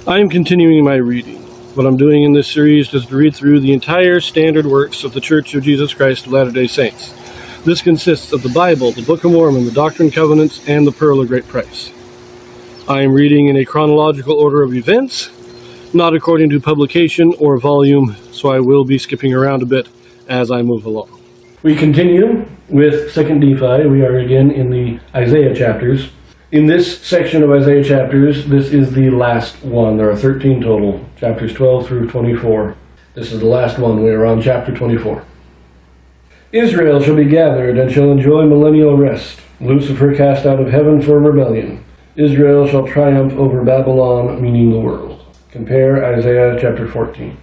I am continuing my reading. What I'm doing in this series is to read through the entire standard works of the Church of Jesus Christ of Latter-day Saints. This consists of the Bible, the Book of Mormon, the Doctrine and Covenants, and the Pearl of Great Price. I am reading in a chronological order of events, not according to publication or volume, so I will be skipping around a bit as I move along. We continue with 2 Nephi. We are again in the Isaiah chapters. In this section of Isaiah chapters, this is the last one. There are 13 total, chapters 12 through 24. This is the last one. We are on chapter 24. Israel shall be gathered and shall enjoy millennial rest. Lucifer cast out of heaven for rebellion. Israel shall triumph over Babylon, meaning the world. Compare Isaiah chapter 14.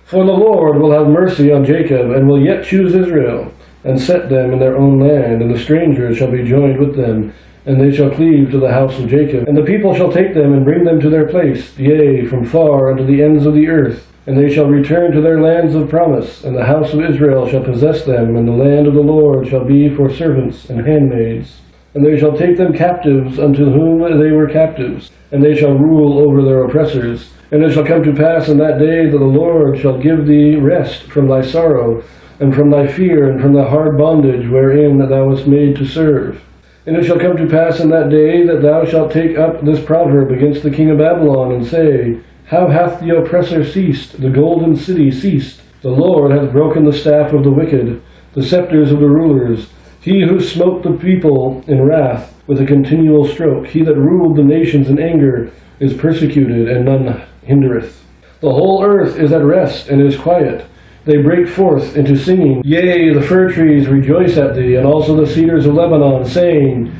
For the Lord will have mercy on Jacob, and will yet choose Israel, and set them in their own land, and the strangers shall be joined with them, and they shall cleave to the house of Jacob. And the people shall take them and bring them to their place, yea, from far unto the ends of the earth. And they shall return to their lands of promise, and the house of Israel shall possess them, and the land of the Lord shall be for servants and handmaids. And they shall take them captives unto whom they were captives, and they shall rule over their oppressors. And it shall come to pass in that day that the Lord shall give thee rest from thy sorrow, and from thy fear, and from the hard bondage wherein thou wast made to serve. And it shall come to pass in that day that thou shalt take up this proverb against the king of Babylon, and say, How hath the oppressor ceased, the golden city ceased? The Lord hath broken the staff of the wicked, the scepters of the rulers. He who smote the people in wrath with a continual stroke, he that ruled the nations in anger, is persecuted, and none hindereth. The whole earth is at rest, and is quiet. They break forth into singing. Yea, the fir trees rejoice at thee, and also the cedars of Lebanon, saying,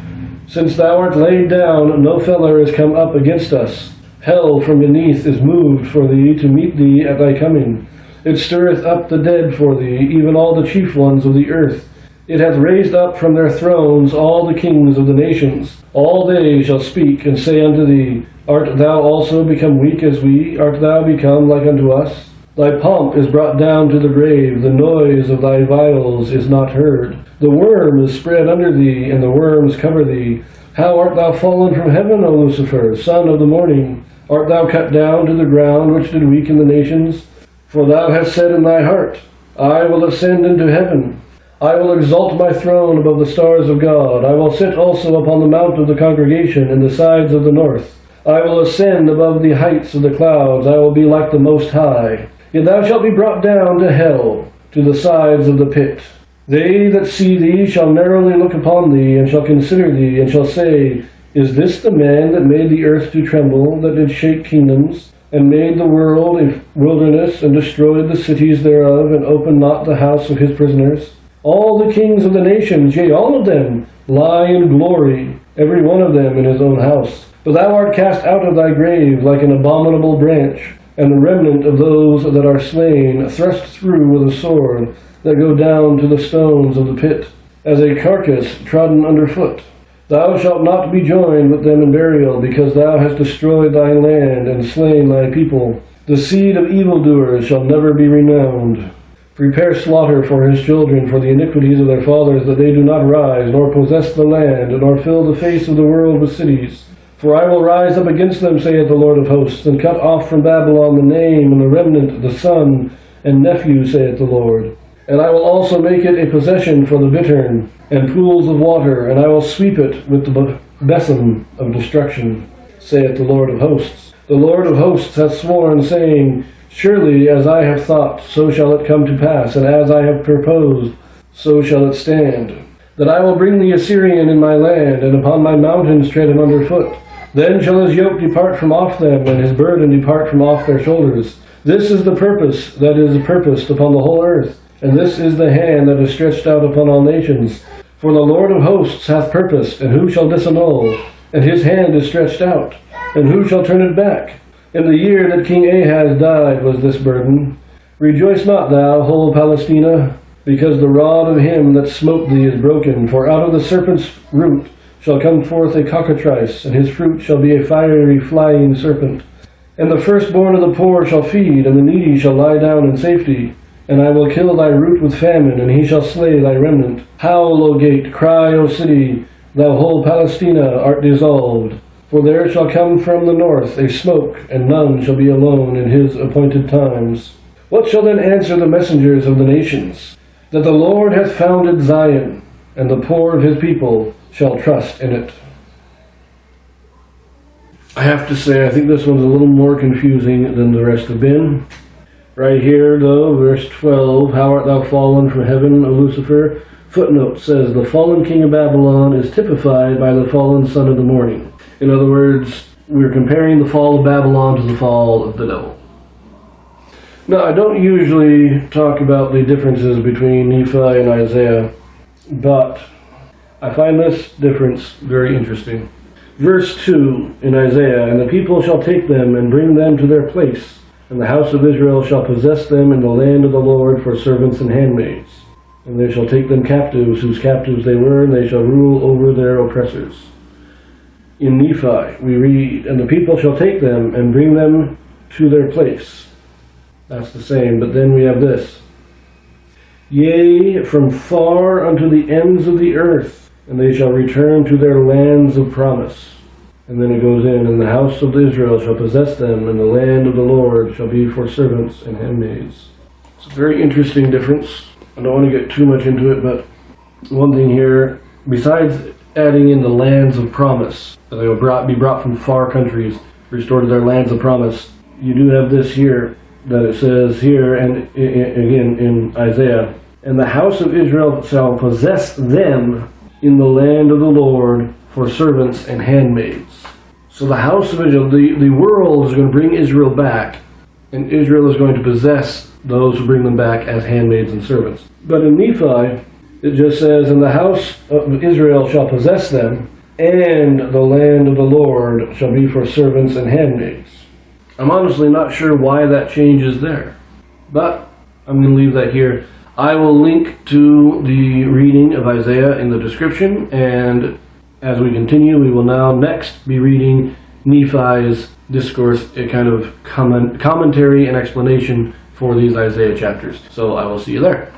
Since thou art laid down, no feller is come up against us. Hell from beneath is moved for thee to meet thee at thy coming. It stirreth up the dead for thee, even all the chief ones of the earth. It hath raised up from their thrones all the kings of the nations. All they shall speak and say unto thee, Art thou also become weak as we? Art thou become like unto us? Thy pomp is brought down to the grave, the noise of thy viols is not heard. The worm is spread under thee, and the worms cover thee. How art thou fallen from heaven, O Lucifer, son of the morning? Art thou cut down to the ground, which did weaken the nations? For thou hast said in thy heart, I will ascend into heaven. I will exalt my throne above the stars of God. I will sit also upon the mount of the congregation in the sides of the north. I will ascend above the heights of the clouds. I will be like the Most High. Yet thou shalt be brought down to hell, to the sides of the pit. They that see thee shall narrowly look upon thee, and shall consider thee, and shall say, Is this the man that made the earth to tremble, that did shake kingdoms, and made the world a wilderness, and destroyed the cities thereof, and opened not the house of his prisoners? All the kings of the nations, yea, all of them, lie in glory, every one of them in his own house. But thou art cast out of thy grave like an abominable branch, and the remnant of those that are slain, thrust through with a sword, that go down to the stones of the pit, as a carcass trodden under foot. Thou shalt not be joined with them in burial, because thou hast destroyed thy land, and slain thy people. The seed of evildoers shall never be renowned. Prepare slaughter for his children, for the iniquities of their fathers, that they do not rise, nor possess the land, nor fill the face of the world with cities. For I will rise up against them, saith the Lord of hosts, and cut off from Babylon the name, and the remnant, the son, and nephew, saith the Lord. And I will also make it a possession for the bittern, and pools of water, and I will sweep it with the besom of destruction, saith the Lord of hosts. The Lord of hosts hath sworn, saying, Surely as I have thought, so shall it come to pass, and as I have proposed, so shall it stand. That I will bring the Assyrian in my land, and upon my mountains tread him under foot. Then shall his yoke depart from off them, and his burden depart from off their shoulders. This is the purpose that is purposed upon the whole earth, and this is the hand that is stretched out upon all nations. For the Lord of hosts hath purposed, and who shall disannul? And his hand is stretched out, and who shall turn it back? In the year that King Ahaz died was this burden. Rejoice not thou, whole Palestina, because the rod of him that smote thee is broken. For out of the serpent's root shall come forth a cockatrice, and his fruit shall be a fiery flying serpent. And the firstborn of the poor shall feed, and the needy shall lie down in safety. And I will kill thy root with famine, and he shall slay thy remnant. Howl, O gate, cry, O city, thou whole Palestina art dissolved. For there shall come from the north a smoke, and none shall be alone in his appointed times. What shall then answer the messengers of the nations? That the Lord hath founded Zion, and the poor of his people shall trust in it. I have to say, I think this one's a little more confusing than the rest have been. Right here, though, verse 12, How art thou fallen from heaven, O Lucifer? Footnote says, the fallen king of Babylon is typified by the fallen son of the morning. In other words, we're comparing the fall of Babylon to the fall of the devil. Now, I don't usually talk about the differences between Nephi and Isaiah, but I find this difference very interesting. Verse 2 in Isaiah, And the people shall take them and bring them to their place, and the house of Israel shall possess them in the land of the Lord for servants and handmaids. And they shall take them captives, whose captives they were, and they shall rule over their oppressors. In Nephi we read, And the people shall take them and bring them to their place. That's the same, but then we have this. Yea, from far unto the ends of the earth, and they shall return to their lands of promise. And then it goes in, And the house of Israel shall possess them, and the land of the Lord shall be for servants and handmaids. It's a very interesting difference. I don't want to get too much into it, but one thing here, besides adding in the lands of promise, that they will be brought from far countries, restored to their lands of promise, you do have this here, that it says here, and again in Isaiah, And the house of Israel shall possess them in the land of the Lord for servants and handmaids. So the house of Israel, the world is going to bring Israel back, and Israel is going to possess those who bring them back as handmaids and servants. But in Nephi, it just says, And the house of Israel shall possess them, and the land of the Lord shall be for servants and handmaids. I'm honestly not sure why that changes there, but I'm going to leave that here. I will link to the reading of Isaiah in the description, and as we continue, we will now next be reading Nephi's discourse, a kind of commentary and explanation for these Isaiah chapters. So I will see you there.